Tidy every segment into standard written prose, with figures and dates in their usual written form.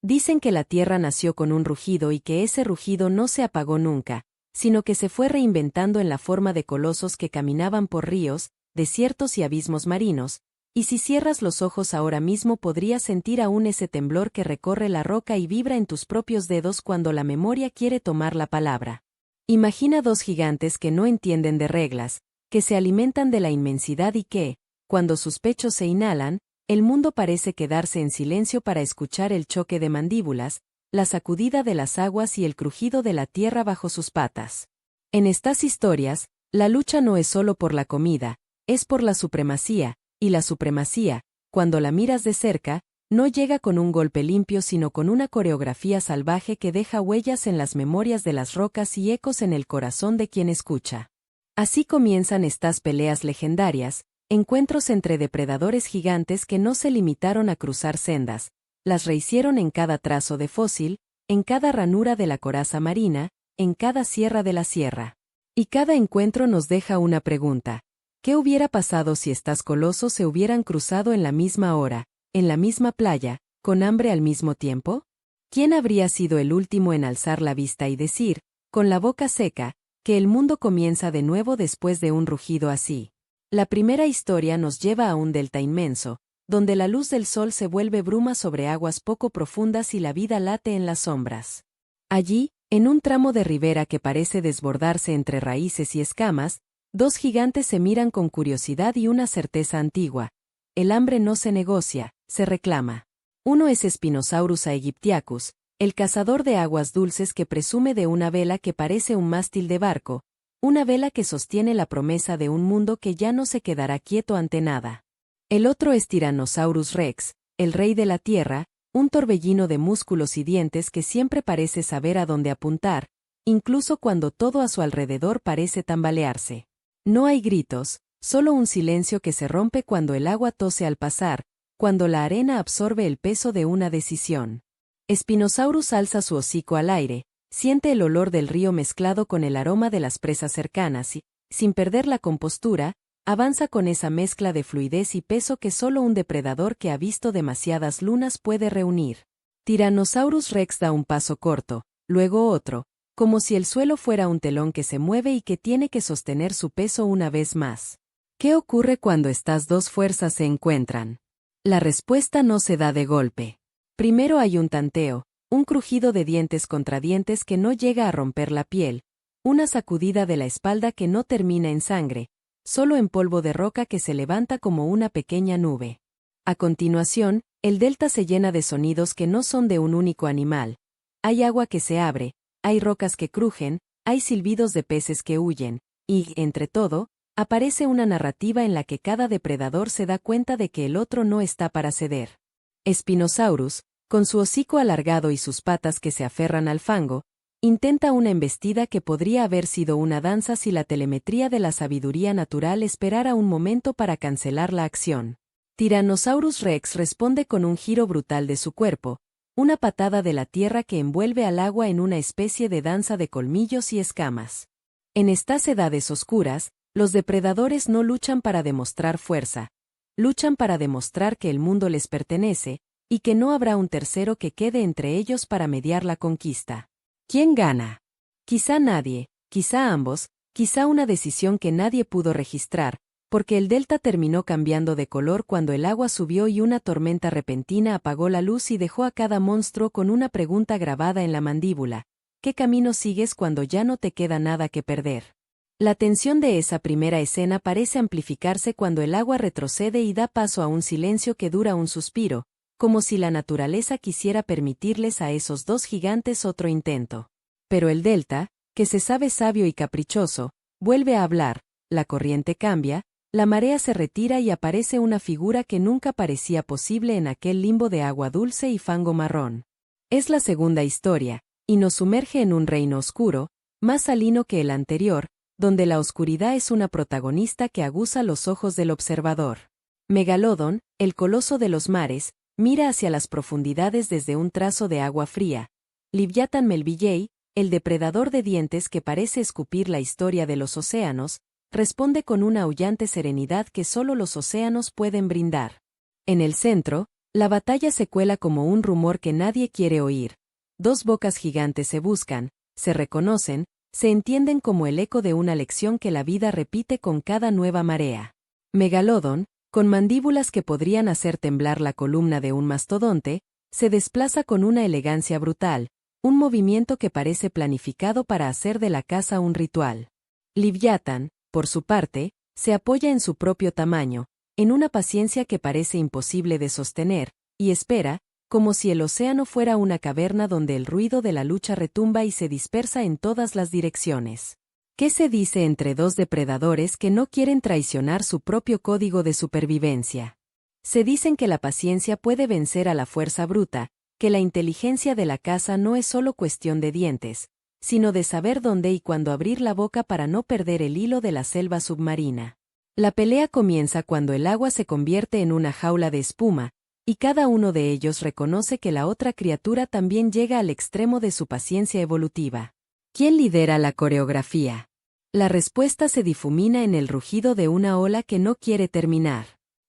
Dicen que la tierra nació con un rugido y que ese rugido no se apagó nunca, sino que se fue reinventando en la forma de colosos que caminaban por ríos, desiertos y abismos marinos, y si cierras los ojos ahora mismo podrías sentir aún ese temblor que recorre la roca y vibra en tus propios dedos cuando la memoria quiere tomar la palabra. Imagina dos gigantes que no entienden de reglas, que se alimentan de la inmensidad y que, cuando sus pechos se inhalan, el mundo parece quedarse en silencio para escuchar el choque de mandíbulas, la sacudida de las aguas y el crujido de la tierra bajo sus patas. En estas historias, la lucha no es solo por la comida, es por la supremacía, y la supremacía, cuando la miras de cerca, no llega con un golpe limpio sino con una coreografía salvaje que deja huellas en las memorias de las rocas y ecos en el corazón de quien escucha. Así comienzan estas peleas legendarias, encuentros entre depredadores gigantes que no se limitaron a cruzar sendas, las rehicieron en cada trazo de fósil, en cada ranura de la coraza marina, en cada sierra de la sierra. Y cada encuentro nos deja una pregunta. ¿Qué hubiera pasado si estos colosos se hubieran cruzado en la misma hora, en la misma playa, con hambre al mismo tiempo? ¿Quién habría sido el último en alzar la vista y decir, con la boca seca, que el mundo comienza de nuevo después de un rugido así? La primera historia nos lleva a un delta inmenso, donde la luz del sol se vuelve bruma sobre aguas poco profundas y la vida late en las sombras. Allí, en un tramo de ribera que parece desbordarse entre raíces y escamas, dos gigantes se miran con curiosidad y una certeza antigua. El hambre no se negocia, se reclama. Uno es Spinosaurus aegyptiacus, el cazador de aguas dulces que presume de una vela que parece un mástil de barco, una vela que sostiene la promesa de un mundo que ya no se quedará quieto ante nada. El otro es Tyrannosaurus rex, el rey de la tierra, un torbellino de músculos y dientes que siempre parece saber a dónde apuntar, incluso cuando todo a su alrededor parece tambalearse. No hay gritos, solo un silencio que se rompe cuando el agua tose al pasar, cuando la arena absorbe el peso de una decisión. Spinosaurus alza su hocico al aire, siente el olor del río mezclado con el aroma de las presas cercanas y, sin perder la compostura, avanza con esa mezcla de fluidez y peso que solo un depredador que ha visto demasiadas lunas puede reunir. Tyrannosaurus rex da un paso corto, luego otro, como si el suelo fuera un telón que se mueve y que tiene que sostener su peso una vez más. ¿Qué ocurre cuando estas dos fuerzas se encuentran? La respuesta no se da de golpe. Primero hay un tanteo, un crujido de dientes contra dientes que no llega a romper la piel, una sacudida de la espalda que no termina en sangre, solo en polvo de roca que se levanta como una pequeña nube. A continuación, el delta se llena de sonidos que no son de un único animal. Hay agua que se abre, hay rocas que crujen, hay silbidos de peces que huyen, y, entre todo, aparece una narrativa en la que cada depredador se da cuenta de que el otro no está para ceder. Spinosaurus, con su hocico alargado y sus patas que se aferran al fango, intenta una embestida que podría haber sido una danza si la telemetría de la sabiduría natural esperara un momento para cancelar la acción. Tyrannosaurus rex responde con un giro brutal de su cuerpo, una patada de la tierra que envuelve al agua en una especie de danza de colmillos y escamas. En estas edades oscuras, los depredadores no luchan para demostrar fuerza, luchan para demostrar que el mundo les pertenece, y que no habrá un tercero que quede entre ellos para mediar la conquista. ¿Quién gana? Quizá nadie, quizá ambos, quizá una decisión que nadie pudo registrar, porque el delta terminó cambiando de color cuando el agua subió y una tormenta repentina apagó la luz y dejó a cada monstruo con una pregunta grabada en la mandíbula. ¿Qué camino sigues cuando ya no te queda nada que perder? La tensión de esa primera escena parece amplificarse cuando el agua retrocede y da paso a un silencio que dura un suspiro, como si la naturaleza quisiera permitirles a esos dos gigantes otro intento. Pero el delta, que se sabe sabio y caprichoso, vuelve a hablar, la corriente cambia, la marea se retira y aparece una figura que nunca parecía posible en aquel limbo de agua dulce y fango marrón. Es la segunda historia, y nos sumerge en un reino oscuro, más salino que el anterior, donde la oscuridad es una protagonista que aguza los ojos del observador. Megalodon, el coloso de los mares, mira hacia las profundidades desde un trazo de agua fría. Livyatan Melvillei, el depredador de dientes que parece escupir la historia de los océanos, responde con una aullante serenidad que solo los océanos pueden brindar. En el centro, La batalla se cuela como un rumor que nadie quiere oír. Dos bocas gigantes se buscan, se reconocen, se entienden como el eco de una lección que la vida repite con cada nueva marea. Megalodon, con mandíbulas que podrían hacer temblar la columna de un mastodonte, se desplaza con una elegancia brutal, un movimiento que parece planificado para hacer de la caza un ritual. Liviatán, por su parte, se apoya en su propio tamaño, en una paciencia que parece imposible de sostener, y espera, como si el océano fuera una caverna donde el ruido de la lucha retumba y se dispersa en todas las direcciones. ¿Qué se dice entre dos depredadores que no quieren traicionar su propio código de supervivencia? Se dicen que la paciencia puede vencer a la fuerza bruta, que la inteligencia de la caza no es solo cuestión de dientes, sino de saber dónde y cuándo abrir la boca para no perder el hilo de la selva submarina. La pelea comienza cuando el agua se convierte en una jaula de espuma, y cada uno de ellos reconoce que la otra criatura también llega al extremo de su paciencia evolutiva. ¿Quién lidera la coreografía? La respuesta se difumina en el rugido de una ola que no quiere terminar.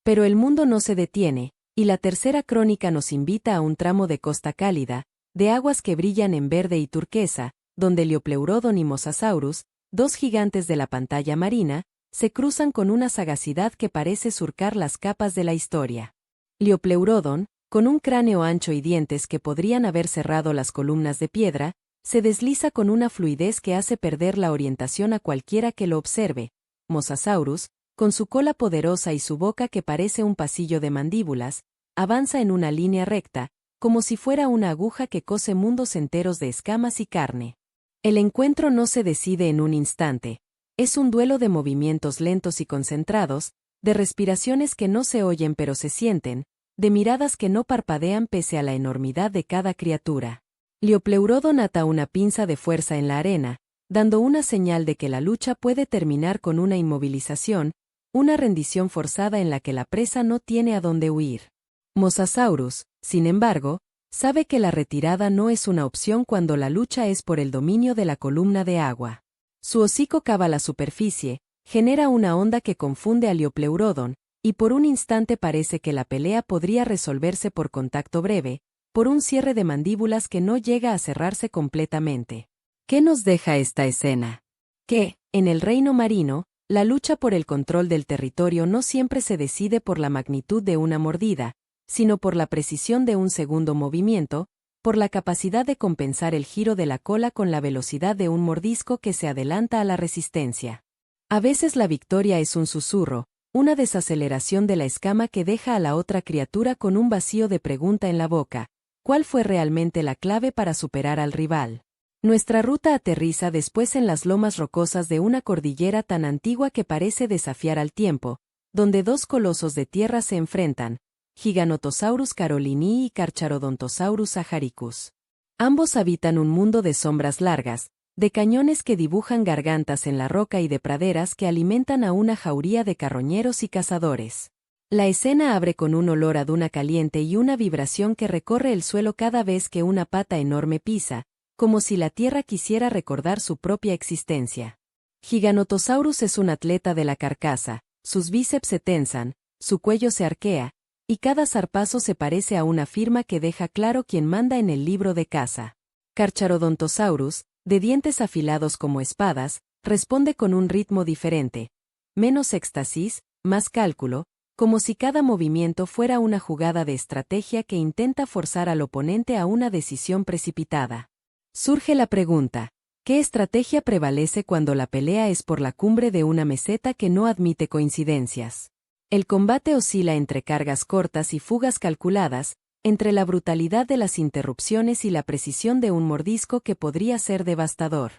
Pero el mundo no se detiene, y la tercera crónica nos invita a un tramo de costa cálida, de aguas que brillan en verde y turquesa, donde Liopleurodon y Mosasaurus, dos gigantes de la pantalla marina, se cruzan con una sagacidad que parece surcar las capas de la historia. Liopleurodon, con un cráneo ancho y dientes que podrían haber cerrado las columnas de piedra, se desliza con una fluidez que hace perder la orientación a cualquiera que lo observe. Mosasaurus, con su cola poderosa y su boca que parece un pasillo de mandíbulas, avanza en una línea recta, como si fuera una aguja que cose mundos enteros de escamas y carne. El encuentro no se decide en un instante, es un duelo de movimientos lentos y concentrados, de respiraciones que no se oyen pero se sienten, de miradas que no parpadean pese a la enormidad de cada criatura. Liopleurodon ata una pinza de fuerza en la arena, dando una señal de que la lucha puede terminar con una inmovilización, una rendición forzada en la que la presa no tiene a dónde huir. Mosasaurus, sin embargo, sabe que la retirada no es una opción cuando la lucha es por el dominio de la columna de agua. Su hocico cava la superficie, genera una onda que confunde a Liopleurodon, y por un instante parece que la pelea podría resolverse por contacto breve, por un cierre de mandíbulas que no llega a cerrarse completamente. ¿Qué nos deja esta escena? Que, en el reino marino, la lucha por el control del territorio no siempre se decide por la magnitud de una mordida, sino por la precisión de un segundo movimiento, por la capacidad de compensar el giro de la cola con la velocidad de un mordisco que se adelanta a la resistencia. A veces la victoria es un susurro, una desaceleración de la escama que deja a la otra criatura con un vacío de pregunta en la boca. ¿Cuál fue realmente la clave para superar al rival? Nuestra ruta aterriza después en las lomas rocosas de una cordillera tan antigua que parece desafiar al tiempo, donde dos colosos de tierra se enfrentan, Giganotosaurus carolinii y Carcharodontosaurus saharicus. Ambos habitan un mundo de sombras largas, de cañones que dibujan gargantas en la roca y de praderas que alimentan a una jauría de carroñeros y cazadores. La escena abre con un olor a duna caliente y una vibración que recorre el suelo cada vez que una pata enorme pisa, como si la tierra quisiera recordar su propia existencia. Giganotosaurus es un atleta de la carcasa, sus bíceps se tensan, su cuello se arquea, y cada zarpazo se parece a una firma que deja claro quién manda en el libro de caza. Carcharodontosaurus, de dientes afilados como espadas, responde con un ritmo diferente, menos éxtasis, más cálculo, como si cada movimiento fuera una jugada de estrategia que intenta forzar al oponente a una decisión precipitada. Surge la pregunta, ¿qué estrategia prevalece cuando la pelea es por la cumbre de una meseta que no admite coincidencias? El combate oscila entre cargas cortas y fugas calculadas, entre la brutalidad de las interrupciones y la precisión de un mordisco que podría ser devastador.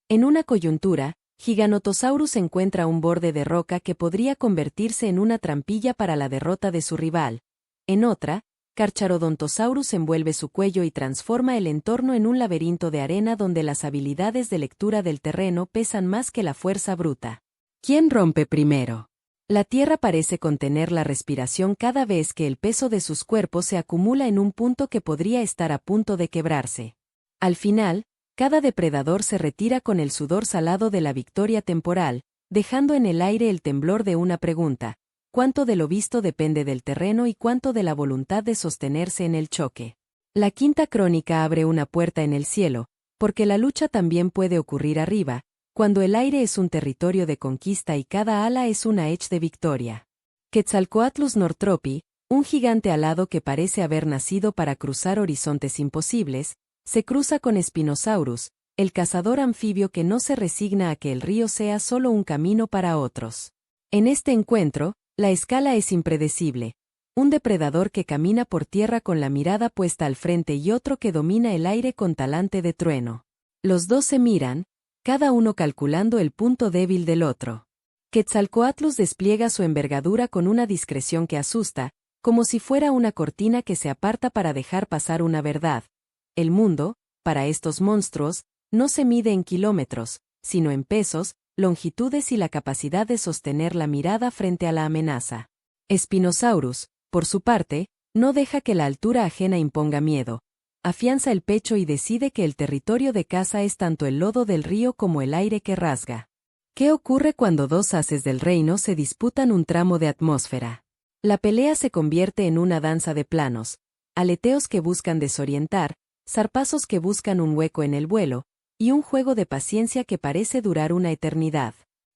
En una coyuntura, Giganotosaurus encuentra un borde de roca que podría convertirse en una trampilla para la derrota de su rival. En otra, Carcharodontosaurus envuelve su cuello y transforma el entorno en un laberinto de arena donde las habilidades de lectura del terreno pesan más que la fuerza bruta. ¿Quién rompe primero? La tierra parece contener la respiración cada vez que el peso de sus cuerpos se acumula en un punto que podría estar a punto de quebrarse. Al final, cada depredador se retira con el sudor salado de la victoria temporal, dejando en el aire el temblor de una pregunta. cuánto de lo visto depende del terreno y cuánto de la voluntad de sostenerse en el choque. La quinta crónica abre una puerta en el cielo, porque la lucha también puede ocurrir arriba, cuando el aire es un territorio de conquista y cada ala es una ech de victoria. Quetzalcoatlus Nortropi, un gigante alado que parece haber nacido para cruzar horizontes imposibles, se cruza con Spinosaurus, el cazador anfibio que no se resigna a que el río sea solo un camino para otros. En este encuentro, la escala es impredecible. Un depredador que camina por tierra con la mirada puesta al frente y otro que domina el aire con talante de trueno. Los dos se miran, cada uno calculando el punto débil del otro. Quetzalcoatlus despliega su envergadura con una discreción que asusta, como si fuera una cortina que se aparta para dejar pasar una verdad. El mundo, para estos monstruos, no se mide en kilómetros, sino en pesos, longitudes y la capacidad de sostener la mirada frente a la amenaza. Spinosaurus, por su parte, no deja que la altura ajena imponga miedo. Afianza el pecho y decide que el territorio de caza es tanto el lodo del río como el aire que rasga. ¿Qué ocurre cuando dos haces del reino se disputan un tramo de atmósfera? La pelea se convierte en una danza de planos, aleteos que buscan desorientar, zarpazos que buscan un hueco en el vuelo, y un juego de paciencia que parece durar una eternidad.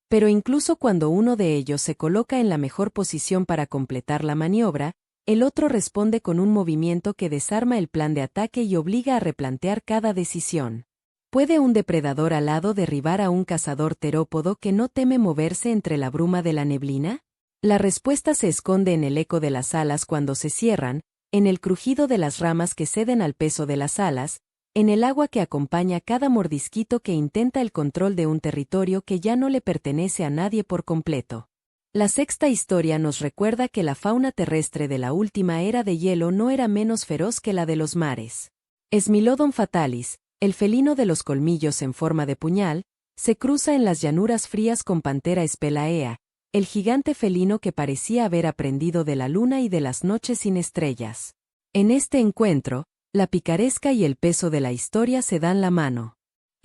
Pero incluso cuando uno de ellos se coloca en la mejor posición para completar la maniobra, el otro responde con un movimiento que desarma el plan de ataque y obliga a replantear cada decisión. ¿Puede un depredador alado derribar a un cazador terópodo que no teme moverse entre la bruma de la neblina? La respuesta se esconde en el eco de las alas cuando se cierran, en el crujido de las ramas que ceden al peso de las alas, en el agua que acompaña cada mordisquito que intenta el control de un territorio que ya no le pertenece a nadie por completo. La sexta historia nos recuerda que la fauna terrestre de la última era de hielo no era menos feroz que la de los mares. Smilodon fatalis, el felino de los colmillos en forma de puñal, se cruza en las llanuras frías con Panthera spelaea, el gigante felino que parecía haber aprendido de la luna y de las noches sin estrellas. En este encuentro, la picaresca y el peso de la historia se dan la mano.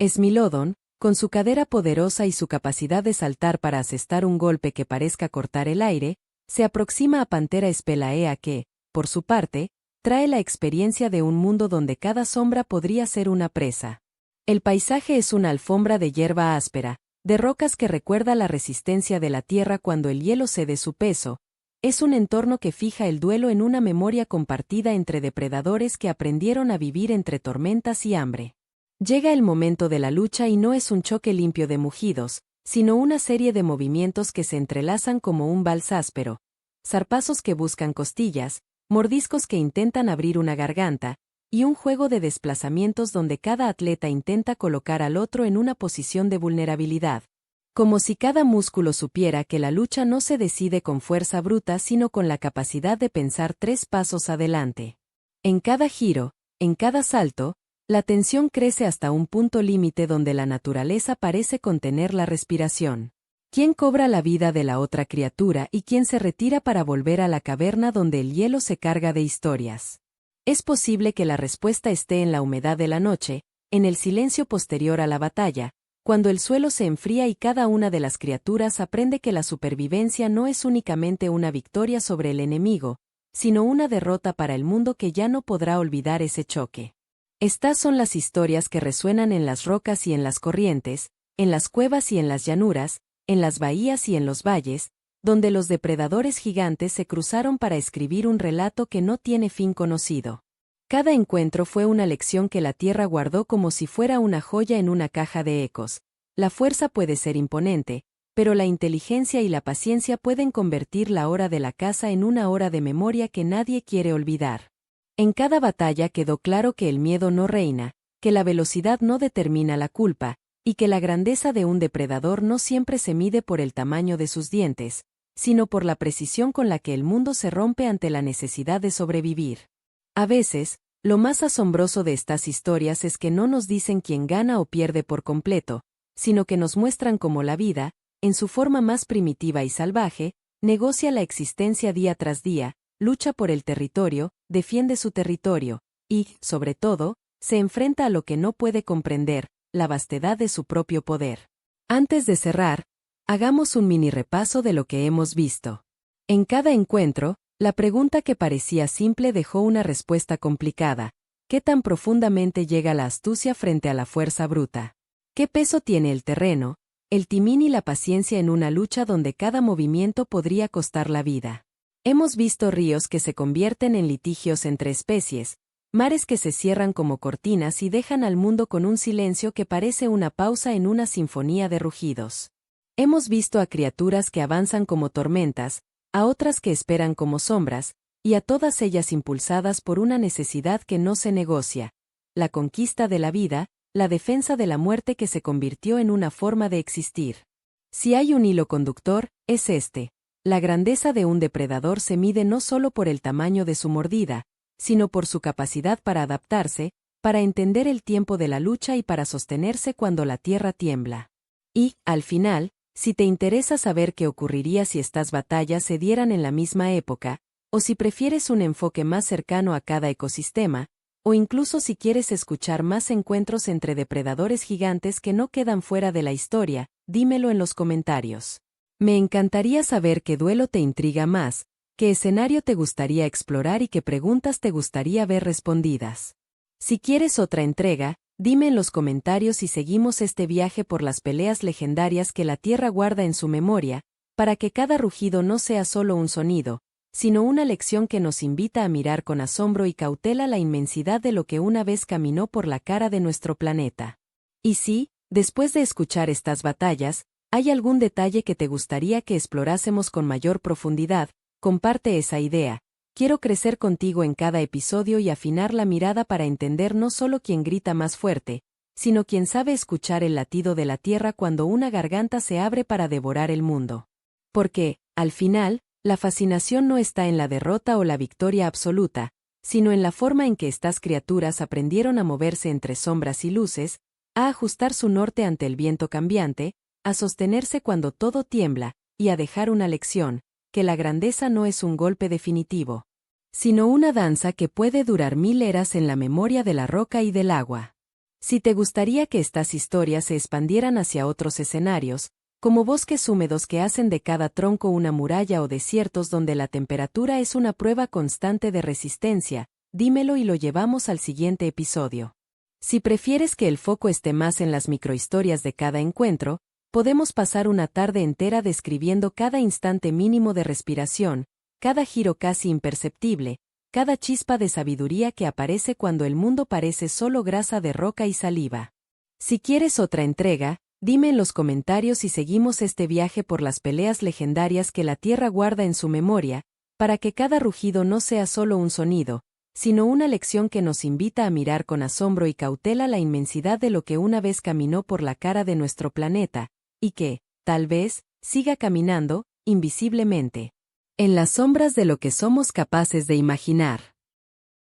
Smilodon, con su cadera poderosa y su capacidad de saltar para asestar un golpe que parezca cortar el aire, se aproxima a Panthera spelaea que, por su parte, trae la experiencia de un mundo donde cada sombra podría ser una presa. El paisaje es una alfombra de hierba áspera, de rocas que recuerda la resistencia de la tierra cuando el hielo cede su peso. Es un entorno que fija el duelo en una memoria compartida entre depredadores que aprendieron a vivir entre tormentas y hambre. Llega el momento de la lucha y no es un choque limpio de mugidos, sino una serie de movimientos que se entrelazan como un vals áspero, zarpazos que buscan costillas, mordiscos que intentan abrir una garganta, y un juego de desplazamientos donde cada atleta intenta colocar al otro en una posición de vulnerabilidad. Como si cada músculo supiera que la lucha no se decide con fuerza bruta sino con la capacidad de pensar 3 pasos adelante. En cada giro, en cada salto, la tensión crece hasta un punto límite donde la naturaleza parece contener la respiración. ¿Quién cobra la vida de la otra criatura y quién se retira para volver a la caverna donde el hielo se carga de historias? Es posible que la respuesta esté en la humedad de la noche, en el silencio posterior a la batalla, cuando el suelo se enfría y cada una de las criaturas aprende que la supervivencia no es únicamente una victoria sobre el enemigo, sino una derrota para el mundo que ya no podrá olvidar ese choque. Estas son las historias que resuenan en las rocas y en las corrientes, en las cuevas y en las llanuras, en las bahías y en los valles, donde los depredadores gigantes se cruzaron para escribir un relato que no tiene fin conocido. Cada encuentro fue una lección que la Tierra guardó como si fuera una joya en una caja de ecos. La fuerza puede ser imponente, pero la inteligencia y la paciencia pueden convertir la hora de la caza en una hora de memoria que nadie quiere olvidar. En cada batalla quedó claro que el miedo no reina, que la velocidad no determina la culpa, y que la grandeza de un depredador no siempre se mide por el tamaño de sus dientes, sino por la precisión con la que el mundo se rompe ante la necesidad de sobrevivir. A veces, lo más asombroso de estas historias es que no nos dicen quién gana o pierde por completo, sino que nos muestran cómo la vida, en su forma más primitiva y salvaje, negocia la existencia día tras día, lucha por el territorio, defiende su territorio, y, sobre todo, se enfrenta a lo que no puede comprender, la vastedad de su propio poder. Antes de cerrar, hagamos un mini repaso de lo que hemos visto. En cada encuentro, la pregunta que parecía simple dejó una respuesta complicada. ¿Qué tan profundamente llega la astucia frente a la fuerza bruta? ¿Qué peso tiene el terreno, el timón y la paciencia en una lucha donde cada movimiento podría costar la vida? Hemos visto ríos que se convierten en litigios entre especies, mares que se cierran como cortinas y dejan al mundo con un silencio que parece una pausa en una sinfonía de rugidos. Hemos visto a criaturas que avanzan como tormentas, a otras que esperan como sombras, y a todas ellas impulsadas por una necesidad que no se negocia: la conquista de la vida, la defensa de la muerte que se convirtió en una forma de existir. Si hay un hilo conductor, es este: la grandeza de un depredador se mide no solo por el tamaño de su mordida, sino por su capacidad para adaptarse, para entender el tiempo de la lucha y para sostenerse cuando la tierra tiembla. Y, al final, si te interesa saber qué ocurriría si estas batallas se dieran en la misma época, o si prefieres un enfoque más cercano a cada ecosistema, o incluso si quieres escuchar más encuentros entre depredadores gigantes que no quedan fuera de la historia, dímelo en los comentarios. Me encantaría saber qué duelo te intriga más, qué escenario te gustaría explorar y qué preguntas te gustaría ver respondidas. Si quieres otra entrega, dime en los comentarios y seguimos este viaje por las peleas legendarias que la Tierra guarda en su memoria, para que cada rugido no sea solo un sonido, sino una lección que nos invita a mirar con asombro y cautela la inmensidad de lo que una vez caminó por la cara de nuestro planeta. Y si, después de escuchar estas batallas, hay algún detalle que te gustaría que explorásemos con mayor profundidad, comparte esa idea. Quiero crecer contigo en cada episodio y afinar la mirada para entender no solo quién grita más fuerte, sino quién sabe escuchar el latido de la tierra cuando una garganta se abre para devorar el mundo. Porque, al final, la fascinación no está en la derrota o la victoria absoluta, sino en la forma en que estas criaturas aprendieron a moverse entre sombras y luces, a ajustar su norte ante el viento cambiante, a sostenerse cuando todo tiembla, y a dejar una lección: que la grandeza no es un golpe definitivo, sino una danza que puede durar 1000 eras en la memoria de la roca y del agua. Si te gustaría que estas historias se expandieran hacia otros escenarios, como bosques húmedos que hacen de cada tronco una muralla o desiertos donde la temperatura es una prueba constante de resistencia, dímelo y lo llevamos al siguiente episodio. Si prefieres que el foco esté más en las microhistorias de cada encuentro, podemos pasar una tarde entera describiendo cada instante mínimo de respiración, cada giro casi imperceptible, cada chispa de sabiduría que aparece cuando el mundo parece solo grasa de roca y saliva. Si quieres otra entrega, dime en los comentarios y seguimos este viaje por las peleas legendarias que la Tierra guarda en su memoria, para que cada rugido no sea solo un sonido, sino una lección que nos invita a mirar con asombro y cautela la inmensidad de lo que una vez caminó por la cara de nuestro planeta, y que, tal vez, siga caminando, invisiblemente, en las sombras de lo que somos capaces de imaginar.